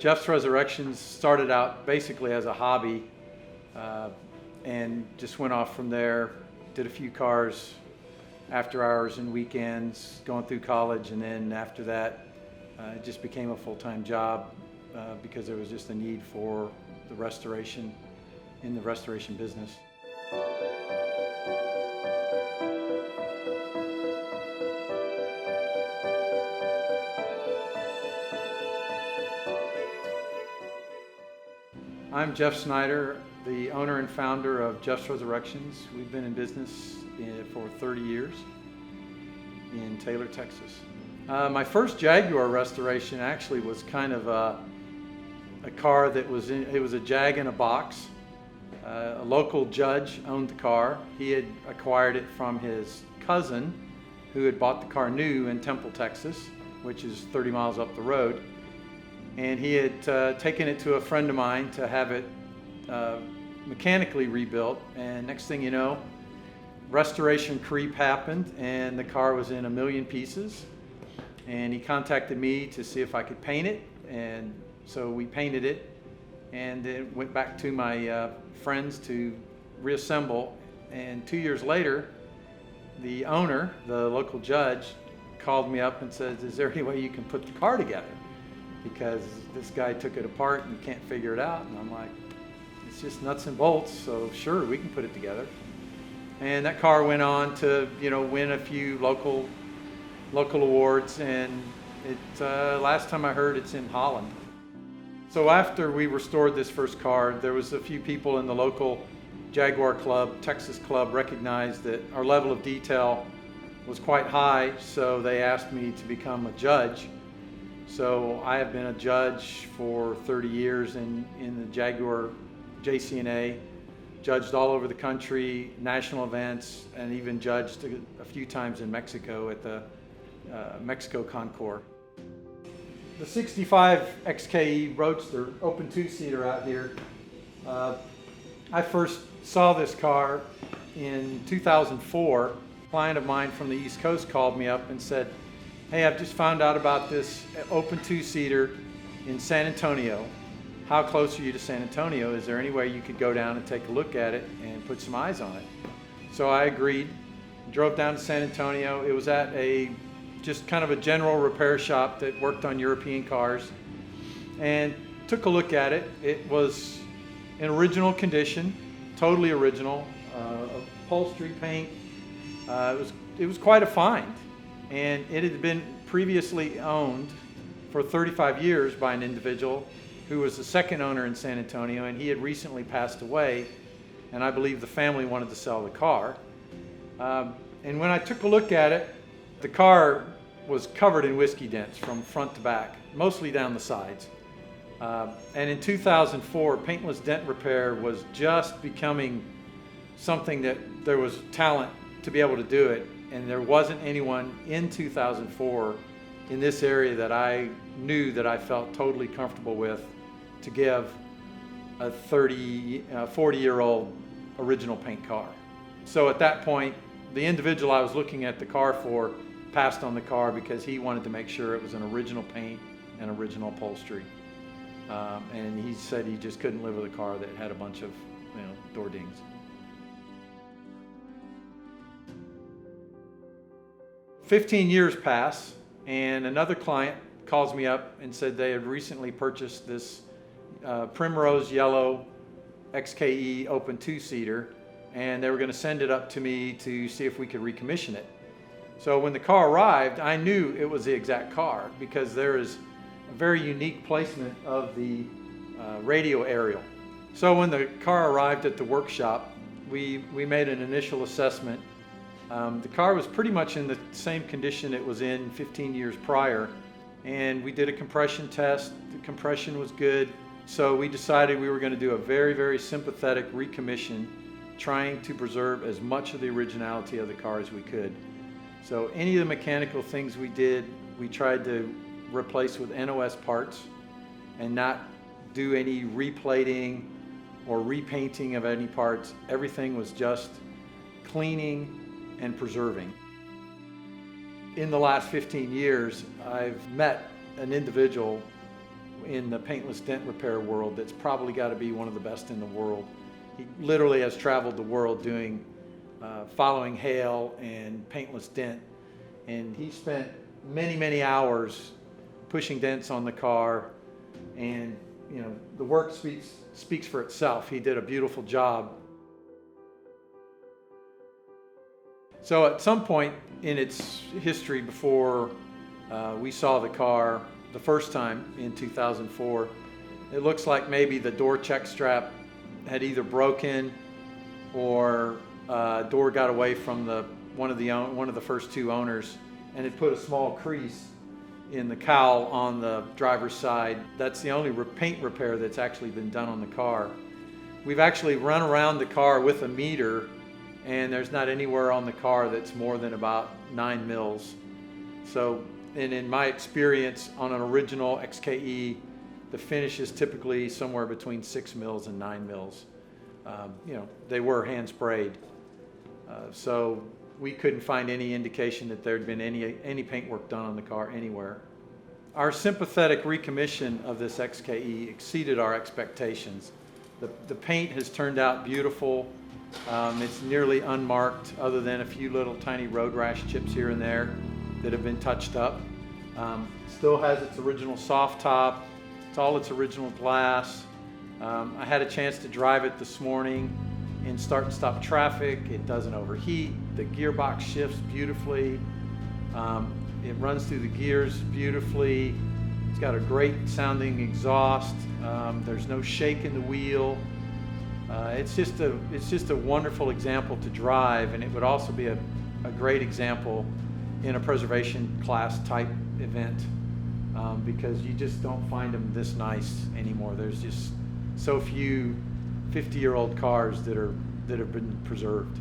Jeff's Resurrections started out basically as a hobby and just went off from there. Did a few cars after hours and weekends going through college, and then after that it just became a full-time job because there was just a need for the restoration in the restoration business. I'm Jeff Snyder, the owner and founder of Jeff's Resurrections. We've been in business for 30 years in Taylor, Texas. My first Jaguar restoration actually was kind of a car that was it was a Jag in a box. A local judge owned the car. He had acquired it from his cousin who had bought the car new in Temple, Texas, which is 30 miles up the road. And he had taken it to a friend of mine to have it mechanically rebuilt, and next thing you know, restoration creep happened and the car was in a million pieces, and he contacted me to see if I could paint it, and so we painted it and then went back to my friends to reassemble. And 2 years later, the owner, the local judge, called me up and said, "Is there any way you can put the car together? Because this guy took it apart and can't figure it out." And I'm like, "It's just nuts and bolts, so sure, we can put it together." And that car went on to, win a few local awards, and it last time I heard, it's in Holland. So after we restored this first car, there was a few people in the local Jaguar club, Texas club, recognized that our level of detail was quite high, so they asked me to become a judge. So I have been a judge for 30 years in the Jaguar JCNA, judged all over the country, national events, and even judged a few times in Mexico at the Mexico Concours. The 65 XKE Roadster, open two-seater out here. I first saw this car in 2004. A client of mine from the East Coast called me up and said, "Hey, I've just found out about this open two-seater in San Antonio. How close are you to San Antonio? Is there any way you could go down and take a look at it and put some eyes on it?" So I agreed, drove down to San Antonio. It was at just kind of a general repair shop that worked on European cars, and took a look at it. It was in original condition, totally original, upholstery, paint. It was quite a find. And it had been previously owned for 35 years by an individual who was the second owner in San Antonio, and he had recently passed away, and I believe the family wanted to sell the car. And when I took a look at it, the car was covered in whiskey dents from front to back, mostly down the sides. And in 2004, paintless dent repair was just becoming something that there was talent to be able to do it. And there wasn't anyone in 2004 in this area that I knew that I felt totally comfortable with to give a 40-year-old original paint car. So at that point, the individual I was looking at the car for passed on the car because he wanted to make sure it was an original paint and original upholstery. And he said he just couldn't live with a car that had a bunch of door dings. "15 years pass, and another client calls me up and said they had recently purchased this primrose yellow XKE open two-seater, and they were going to send it up to me to see if we could recommission it. So when the car arrived, I knew it was the exact car because there is a very unique placement of the radio aerial. So when the car arrived at the workshop, we made an initial assessment. The car was pretty much in the same condition it was in 15 years prior, and we did a compression test. The compression was good, so we decided we were going to do a very, very sympathetic recommission, trying to preserve as much of the originality of the car as we could. So any of the mechanical things we did, we tried to replace with NOS parts and not do any replating or repainting of any parts. Everything was just cleaning and preserving. In the last 15 years, I've met an individual in the paintless dent repair world that's probably got to be one of the best in the world. He literally has traveled the world doing following hail and paintless dent, and he spent many hours pushing dents on the car, and the work speaks for itself. He did a beautiful job. So at some point in its history, before we saw the car the first time in 2004, it looks like maybe the door check strap had either broken or door got away from one of the first two owners, and it put a small crease in the cowl on the driver's side. That's the only paint repair that's actually been done on the car. We've actually run around the car with a meter, and there's not anywhere on the car that's more than about 9 mils. So, and in my experience on an original XKE, the finish is typically somewhere between 6 mils and 9 mils. They were hand sprayed. So we couldn't find any indication that there'd been any paint work done on the car anywhere. Our sympathetic recommission of this XKE exceeded our expectations. The paint has turned out beautiful. It's nearly unmarked, other than a few little tiny road rash chips here and there that have been touched up. Still has its original soft top. It's all its original glass. I had a chance to drive it this morning in start and stop traffic. It doesn't overheat. The gearbox shifts beautifully. It runs through the gears beautifully. It's got a great sounding exhaust. There's no shake in the wheel. It's just a wonderful example to drive, and it would also be a great example in a preservation class type event, because you just don't find them this nice anymore. There's just so few 50-year-old cars that have been preserved.